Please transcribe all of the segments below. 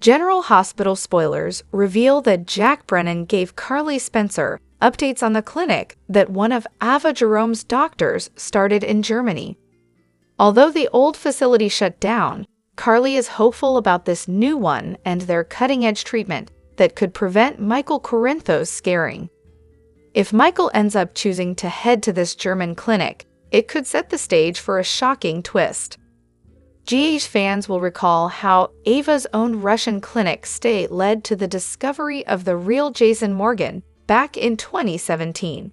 General Hospital spoilers reveal that Jack Brennan gave Carly Spencer updates on the clinic that one of Ava Jerome's doctors started in Germany. Although the old facility shut down, Carly is hopeful about this new one and their cutting-edge treatment that could prevent Michael Corinthos scaring. If Michael ends up choosing to head to this German clinic, it could set the stage for a shocking twist. GH fans will recall how Ava's own Russian clinic stay led to the discovery of the real Jason Morgan back in 2017.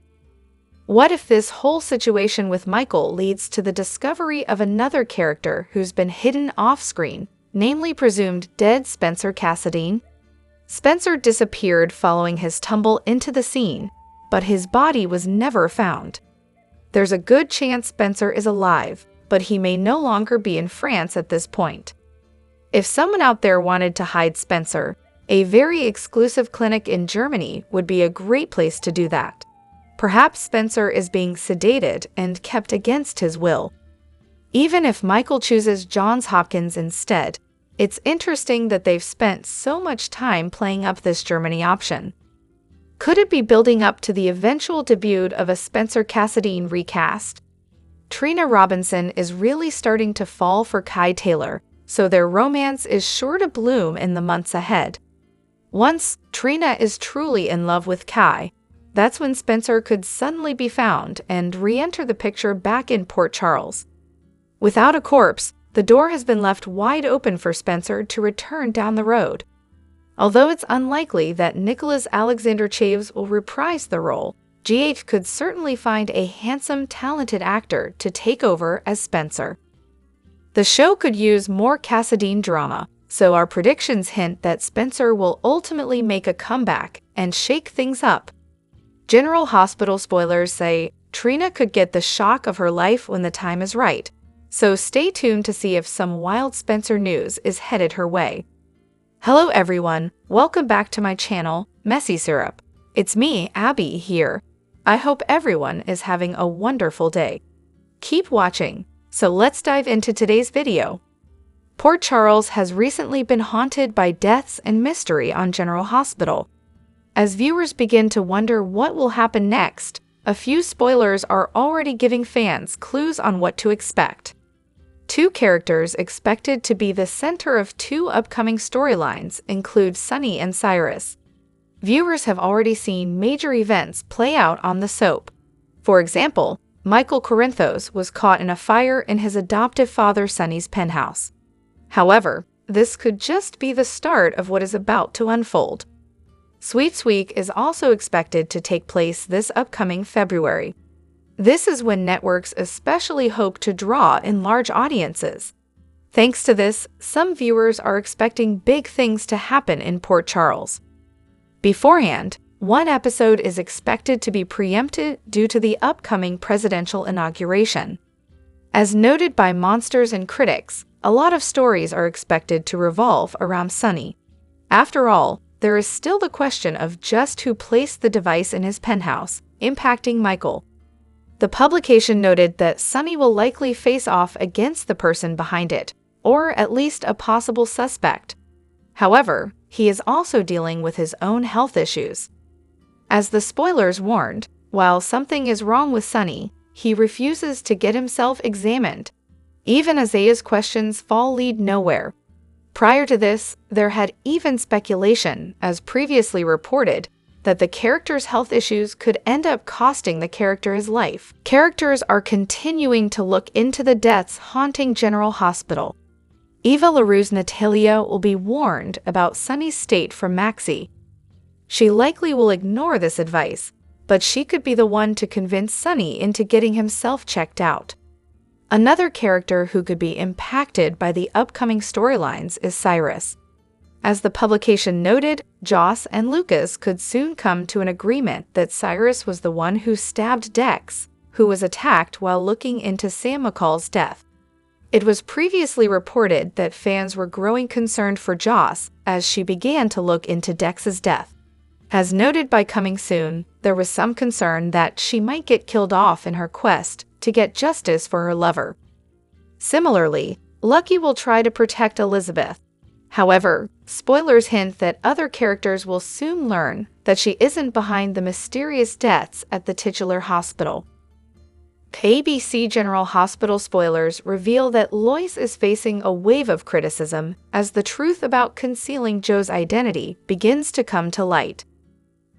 What if this whole situation with Michael leads to the discovery of another character who's been hidden off-screen, namely presumed dead Spencer Cassadine? Spencer disappeared following his tumble into the scene, but his body was never found. There's a good chance Spencer is alive, but he may no longer be in France at this point. If someone out there wanted to hide Spencer, a very exclusive clinic in Germany would be a great place to do that. Perhaps Spencer is being sedated and kept against his will. Even if Michael chooses Johns Hopkins instead, it's interesting that they've spent so much time playing up this Germany option. Could it be building up to the eventual debut of a Spencer Cassadine recast? Trina Robinson is really starting to fall for Kai Taylor, so their romance is sure to bloom in the months ahead. Once Trina is truly in love with Kai, that's when Spencer could suddenly be found and re-enter the picture back in Port Charles. Without a corpse, the door has been left wide open for Spencer to return down the road. Although it's unlikely that Nicholas Alexander Chaves will reprise the role, GH could certainly find a handsome, talented actor to take over as Spencer. The show could use more Cassadine drama, so our predictions hint that Spencer will ultimately make a comeback and shake things up. General Hospital spoilers say Trina could get the shock of her life when the time is right, so stay tuned to see if some wild Spencer news is headed her way. Hello everyone, welcome back to my channel, Messy Syrup. It's me, Abby, here. I hope everyone is having a wonderful day. Keep watching, so let's dive into today's video. Port Charles has recently been haunted by deaths and mystery on General Hospital. As viewers begin to wonder what will happen next, a few spoilers are already giving fans clues on what to expect. Two characters expected to be the center of two upcoming storylines include Sonny and Cyrus. Viewers have already seen major events play out on the soap. For example, Michael Corinthos was caught in a fire in his adoptive father Sonny's penthouse. However, this could just be the start of what is about to unfold. Sweeps Week is also expected to take place this upcoming February. This is when networks especially hope to draw in large audiences. Thanks to this, some viewers are expecting big things to happen in Port Charles. Beforehand, one episode is expected to be preempted due to the upcoming presidential inauguration. As noted by monsters and critics, a lot of stories are expected to revolve around Sonny. After all, there is still the question of just who placed the device in his penthouse, impacting Michael. The publication noted that Sonny will likely face off against the person behind it, or at least a possible suspect. However, he is also dealing with his own health issues. As the spoilers warned, while something is wrong with Sonny, he refuses to get himself examined. Even Isaiah's questions lead nowhere. Prior to this, there had even speculation, as previously reported, that the character's health issues could end up costing the character his life. Characters are continuing to look into the deaths haunting General Hospital. Eva LaRue's Natalia will be warned about Sonny's state from Maxie. She likely will ignore this advice, but she could be the one to convince Sonny into getting himself checked out. Another character who could be impacted by the upcoming storylines is Cyrus. As the publication noted, Joss and Lucas could soon come to an agreement that Cyrus was the one who stabbed Dex, who was attacked while looking into Sam McCall's death. It was previously reported that fans were growing concerned for Joss as she began to look into Dex's death. As noted by Coming Soon, there was some concern that she might get killed off in her quest to get justice for her lover. Similarly, Lucky will try to protect Elizabeth. However, spoilers hint that other characters will soon learn that she isn't behind the mysterious deaths at the titular hospital. ABC General Hospital spoilers reveal that Lois is facing a wave of criticism as the truth about concealing Joe's identity begins to come to light.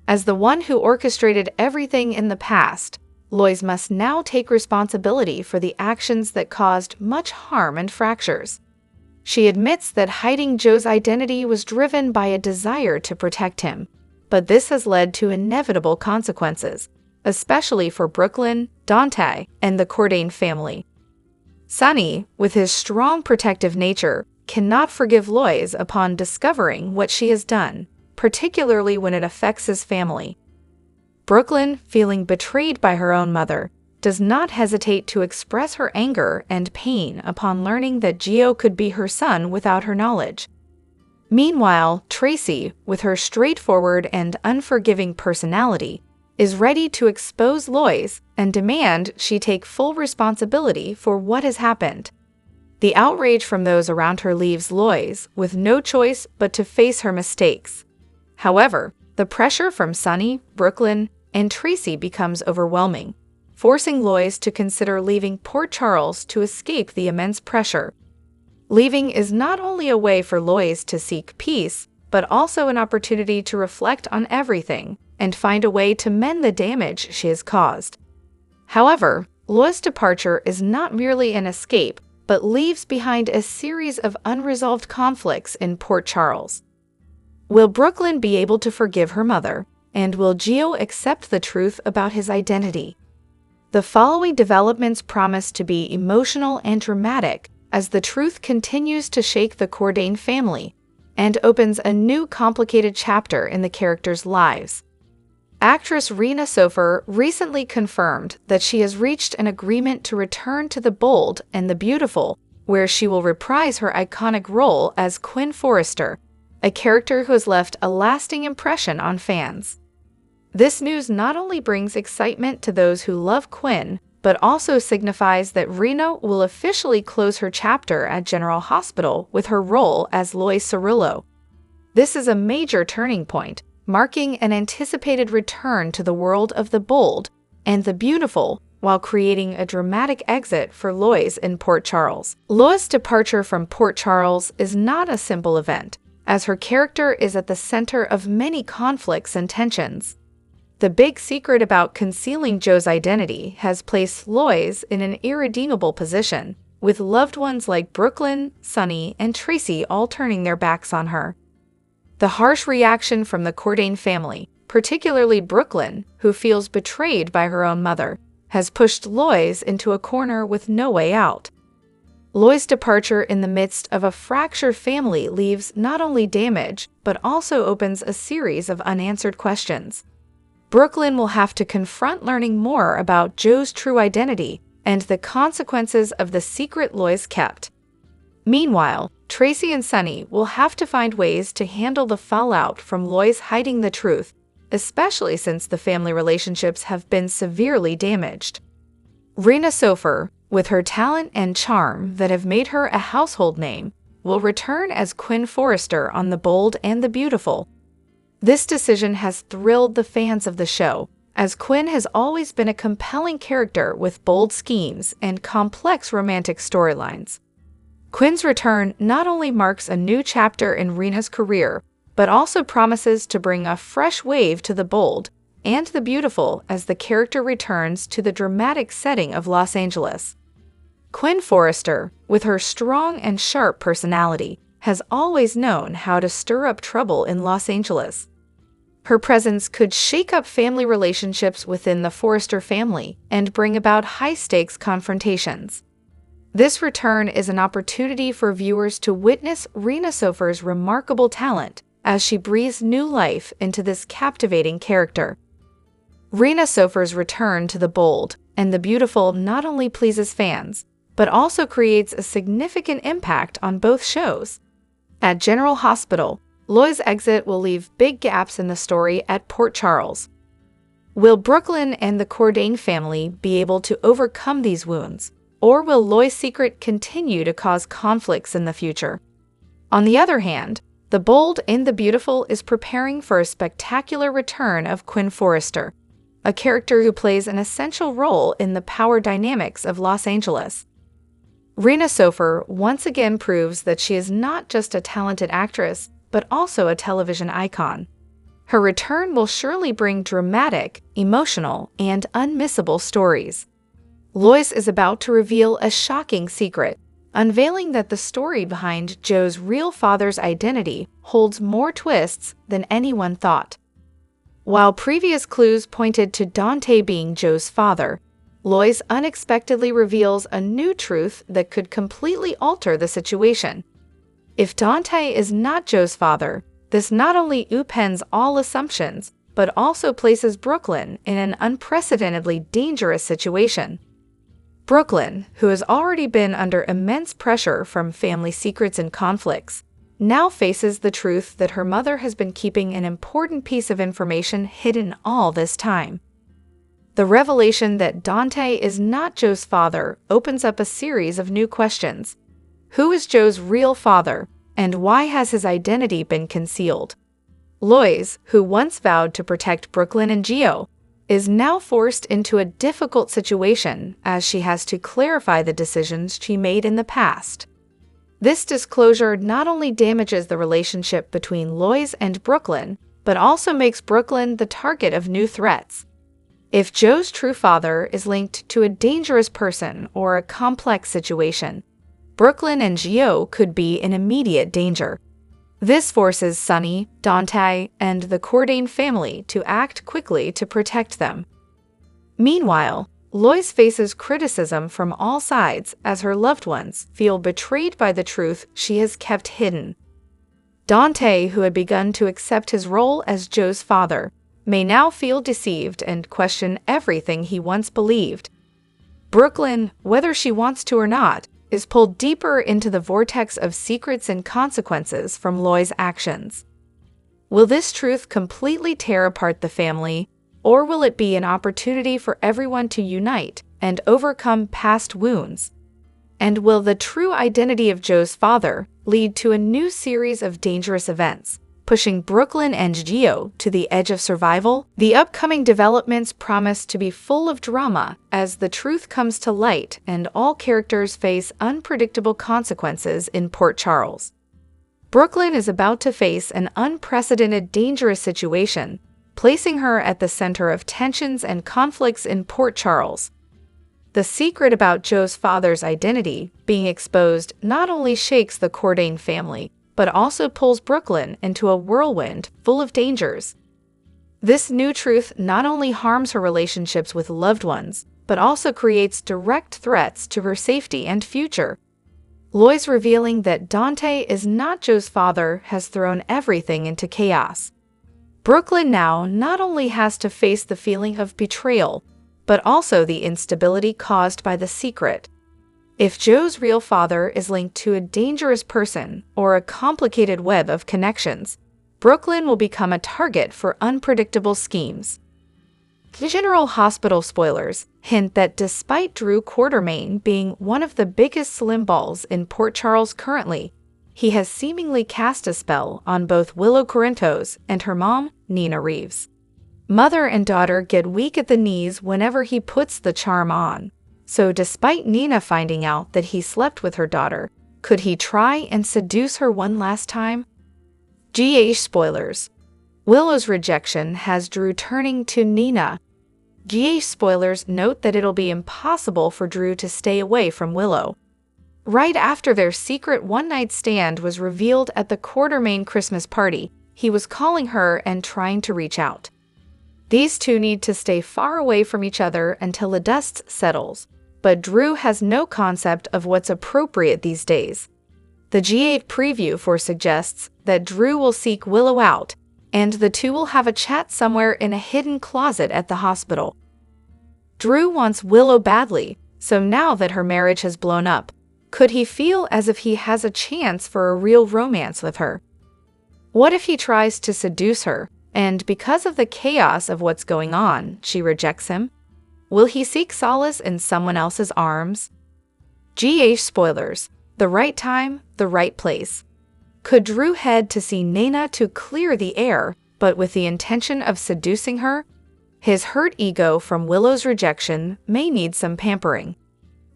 As the one who orchestrated everything in the past, Lois must now take responsibility for the actions that caused much harm and fractures. She admits that hiding Joe's identity was driven by a desire to protect him, but this has led to inevitable consequences, especially for Brooklyn, Dante, and the Cordain family. Sonny, with his strong protective nature, cannot forgive Lois upon discovering what she has done, particularly when it affects his family. Brooklyn, feeling betrayed by her own mother, does not hesitate to express her anger and pain upon learning that Gio could be her son without her knowledge. Meanwhile, Tracy, with her straightforward and unforgiving personality, is ready to expose Lois and demand she take full responsibility for what has happened. The outrage from those around her leaves Lois with no choice but to face her mistakes. However, the pressure from Sonny, Brooklyn, and Tracy becomes overwhelming, forcing Lois to consider leaving Port Charles to escape the immense pressure. Leaving is not only a way for Lois to seek peace, but also an opportunity to reflect on everything and find a way to mend the damage she has caused. However, Lois' departure is not merely an escape, but leaves behind a series of unresolved conflicts in Port Charles. Will Brooklyn be able to forgive her mother, and will Gio accept the truth about his identity? The following developments promise to be emotional and dramatic as the truth continues to shake the Cordain family and opens a new complicated chapter in the characters' lives. Actress Rena Sofer recently confirmed that she has reached an agreement to return to The Bold and the Beautiful, where she will reprise her iconic role as Quinn Forrester, a character who has left a lasting impression on fans. This news not only brings excitement to those who love Quinn, but also signifies that Rena will officially close her chapter at General Hospital with her role as Lois Cirillo. This is a major turning point, marking an anticipated return to the world of The Bold and the Beautiful, while creating a dramatic exit for Lois in Port Charles. Lois' departure from Port Charles is not a simple event, as her character is at the center of many conflicts and tensions. The big secret about concealing Joe's identity has placed Lois in an irredeemable position, with loved ones like Brooklyn, Sonny, and Tracy all turning their backs on her. The harsh reaction from the Cordain family, particularly Brooklyn, who feels betrayed by her own mother, has pushed Lois into a corner with no way out. Lois' departure in the midst of a fractured family leaves not only damage, but also opens a series of unanswered questions. Brooklyn will have to confront learning more about Joe's true identity and the consequences of the secret Lois kept. Meanwhile, Tracy and Sonny will have to find ways to handle the fallout from Lois hiding the truth, especially since the family relationships have been severely damaged. Rena Sofer, with her talent and charm that have made her a household name, will return as Quinn Forrester on The Bold and the Beautiful. This decision has thrilled the fans of the show, as Quinn has always been a compelling character with bold schemes and complex romantic storylines. Quinn's return not only marks a new chapter in Rena's career, but also promises to bring a fresh wave to The Bold and the Beautiful as the character returns to the dramatic setting of Los Angeles. Quinn Forrester, with her strong and sharp personality, has always known how to stir up trouble in Los Angeles. Her presence could shake up family relationships within the Forrester family and bring about high-stakes confrontations. This return is an opportunity for viewers to witness Rena Sofer's remarkable talent as she breathes new life into this captivating character. Rena Sofer's return to The Bold and the Beautiful not only pleases fans, but also creates a significant impact on both shows. At General Hospital, Lois' exit will leave big gaps in the story at Port Charles. Will Brooklyn and the Cordain family be able to overcome these wounds, or will Lois' secret continue to cause conflicts in the future? On the other hand, The Bold and the Beautiful is preparing for a spectacular return of Quinn Forrester, a character who plays an essential role in the power dynamics of Los Angeles. Rena Sofer once again proves that she is not just a talented actress, but also a television icon. Her return will surely bring dramatic, emotional, and unmissable stories. Lois is about to reveal a shocking secret, unveiling that the story behind Joe's real father's identity holds more twists than anyone thought. While previous clues pointed to Dante being Joe's father, Lois unexpectedly reveals a new truth that could completely alter the situation. If Dante is not Joe's father, this not only upends all assumptions, but also places Brooklyn in an unprecedentedly dangerous situation. Brooklyn, who has already been under immense pressure from family secrets and conflicts, now faces the truth that her mother has been keeping an important piece of information hidden all this time. The revelation that Dante is not Joe's father opens up a series of new questions. Who is Joe's real father, and why has his identity been concealed? Lois, who once vowed to protect Brooklyn and Gio, is now forced into a difficult situation as she has to clarify the decisions she made in the past. This disclosure not only damages the relationship between Lois and Brooklyn, but also makes Brooklyn the target of new threats. If Joe's true father is linked to a dangerous person or a complex situation, Brooklyn and Gio could be in immediate danger. This forces Sonny, Dante, and the Cordain family to act quickly to protect them. Meanwhile, Lois faces criticism from all sides as her loved ones feel betrayed by the truth she has kept hidden. Dante, who had begun to accept his role as Joe's father, may now feel deceived and question everything he once believed. Brooklyn, whether she wants to or not, is pulled deeper into the vortex of secrets and consequences from Lois' actions. Will this truth completely tear apart the family, or will it be an opportunity for everyone to unite and overcome past wounds? And will the true identity of Joe's father lead to a new series of dangerous events, pushing Brooklyn and Gio to the edge of survival? The upcoming developments promise to be full of drama as the truth comes to light and all characters face unpredictable consequences in Port Charles. Brooklyn is about to face an unprecedented dangerous situation, placing her at the center of tensions and conflicts in Port Charles. The secret about Joe's father's identity being exposed not only shakes the Cordain family, but also pulls Brooklyn into a whirlwind full of dangers. This new truth not only harms her relationships with loved ones, but also creates direct threats to her safety and future. Lois revealing that Dante is not Joe's father has thrown everything into chaos. Brooklyn now not only has to face the feeling of betrayal, but also the instability caused by the secret. If Joe's real father is linked to a dangerous person or a complicated web of connections, Brooklyn will become a target for unpredictable schemes. General Hospital spoilers hint that despite Drew Quartermain being one of the biggest slim balls in Port Charles currently, he has seemingly cast a spell on both Willow Corinthos and her mom, Nina Reeves. Mother and daughter get weak at the knees whenever he puts the charm on. So despite Nina finding out that he slept with her daughter, could he try and seduce her one last time? GH spoilers. Willow's rejection has Drew turning to Nina. GH spoilers note that it'll be impossible for Drew to stay away from Willow. Right after their secret one-night stand was revealed at the Quartermain Christmas party, he was calling her and trying to reach out. These two need to stay far away from each other until the dust settles, but Drew has no concept of what's appropriate these days. The G8 preview suggests that Drew will seek Willow out, and the two will have a chat somewhere in a hidden closet at the hospital. Drew wants Willow badly, so now that her marriage has blown up, could he feel as if he has a chance for a real romance with her? What if he tries to seduce her, and because of the chaos of what's going on, she rejects him? Will he seek solace in someone else's arms? GH spoilers. The right time, the right place. Could Drew head to see Nina to clear the air, but with the intention of seducing her? His hurt ego from Willow's rejection may need some pampering.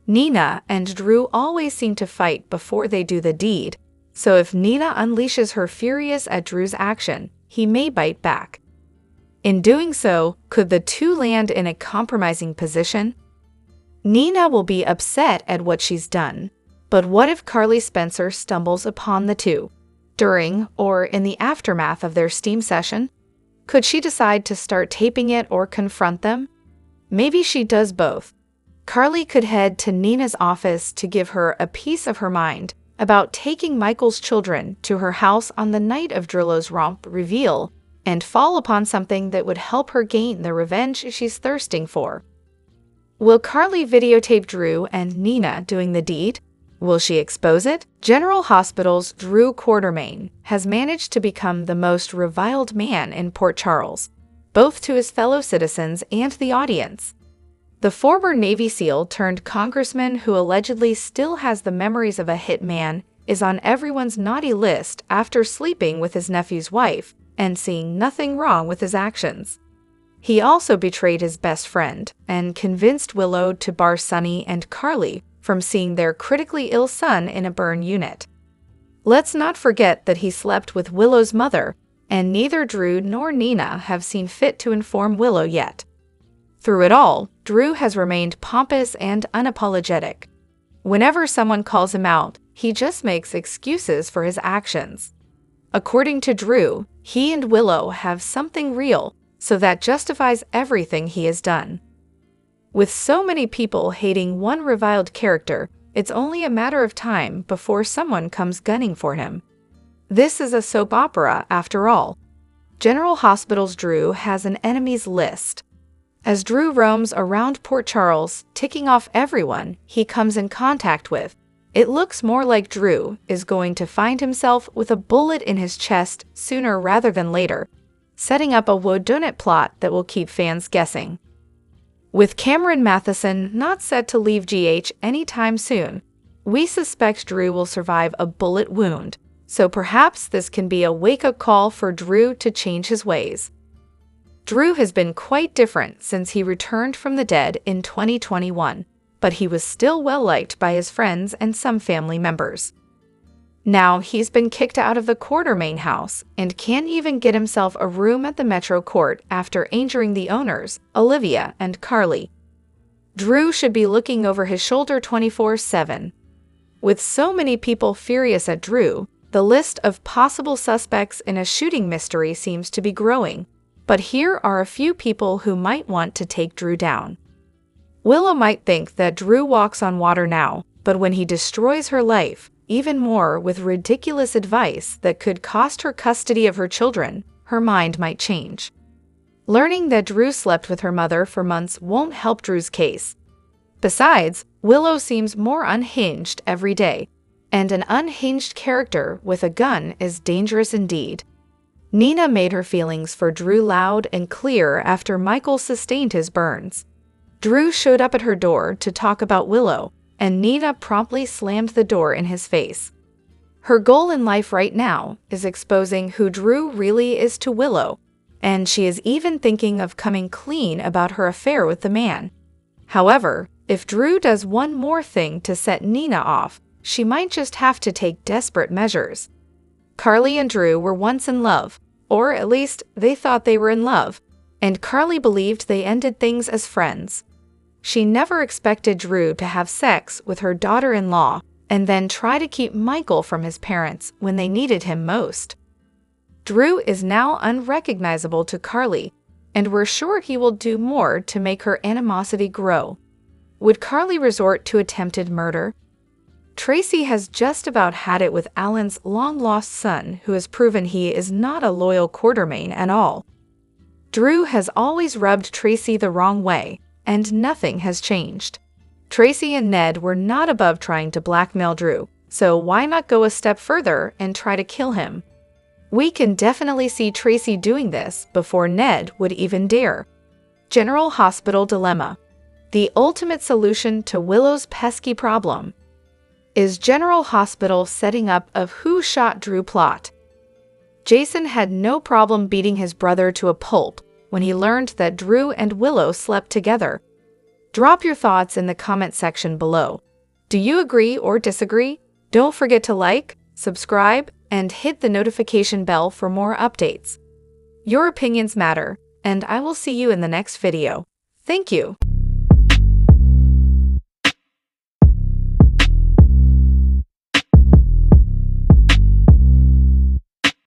Nina and Drew always seem to fight before they do the deed, so if Nina unleashes her furious at Drew's action, he may bite back. In doing so, could the two land in a compromising position? Nina will be upset at what she's done, but what if Carly Spencer stumbles upon the two during or in the aftermath of their steam session? Could she decide to start taping it or confront them? Maybe she does both. Carly could head to Nina's office to give her a piece of her mind about taking Michael's children to her house on the night of Drillow's romp reveal and fall upon something that would help her gain the revenge she's thirsting for. Will Carly videotape Drew and Nina doing the deed? Will she expose it? General Hospital's Drew Quartermain has managed to become the most reviled man in Port Charles, both to his fellow citizens and the audience. The former Navy SEAL turned congressman who allegedly still has the memories of a hitman is on everyone's naughty list after sleeping with his nephew's wife and seeing nothing wrong with his actions. He also betrayed his best friend and convinced Willow to bar Sonny and Carly from seeing their critically ill son in a burn unit. Let's not forget that he slept with Willow's mother, and neither Drew nor Nina have seen fit to inform Willow yet. Through it all, Drew has remained pompous and unapologetic. Whenever someone calls him out, he just makes excuses for his actions. According to Drew, he and Willow have something real, so that justifies everything he has done. With so many people hating one reviled character, it's only a matter of time before someone comes gunning for him. This is a soap opera, after all. General Hospital's Drew has an enemies list. As Drew roams around Port Charles, ticking off everyone he comes in contact with, it looks more like Drew is going to find himself with a bullet in his chest sooner rather than later, setting up a whodunit plot that will keep fans guessing. With Cameron Matheson not set to leave GH anytime soon, we suspect Drew will survive a bullet wound, so perhaps this can be a wake-up call for Drew to change his ways. Drew has been quite different since he returned from the dead in 2021, but he was still well-liked by his friends and some family members. Now he's been kicked out of the Quartermain house and can't even get himself a room at the Metro Court after injuring the owners, Olivia and Carly. Drew should be looking over his shoulder 24/7. With so many people furious at Drew, the list of possible suspects in a shooting mystery seems to be growing, but here are a few people who might want to take Drew down. Willow might think that Drew walks on water now, but when he destroys her life, even more with ridiculous advice that could cost her custody of her children, her mind might change. Learning that Drew slept with her mother for months won't help Drew's case. Besides, Willow seems more unhinged every day, and an unhinged character with a gun is dangerous indeed. Nina made her feelings for Drew loud and clear after Michael sustained his burns. Drew showed up at her door to talk about Willow, and Nina promptly slammed the door in his face. Her goal in life right now is exposing who Drew really is to Willow, and she is even thinking of coming clean about her affair with the man. However, if Drew does one more thing to set Nina off, she might just have to take desperate measures. Carly and Drew were once in love, or at least they thought they were in love, and Carly believed they ended things as friends. She never expected Drew to have sex with her daughter-in-law and then try to keep Michael from his parents when they needed him most. Drew is now unrecognizable to Carly, and we're sure he will do more to make her animosity grow. Would Carly resort to attempted murder? Tracy has just about had it with Alan's long-lost son, who has proven he is not a loyal Quartermain at all. Drew has always rubbed Tracy the wrong way, and nothing has changed. Tracy and Ned were not above trying to blackmail Drew, so why not go a step further and try to kill him? We can definitely see Tracy doing this before Ned would even dare. General Hospital dilemma. The ultimate solution to Willow's pesky problem. is General Hospital setting up of who shot Drew plot. Jason had no problem beating his brother to a pulp when he learned that Drew and Willow slept together. Drop your thoughts in the comment section below. Do you agree or disagree? Don't forget to like, subscribe, and hit the notification bell for more updates. Your opinions matter, and I will see you in the next video. Thank you.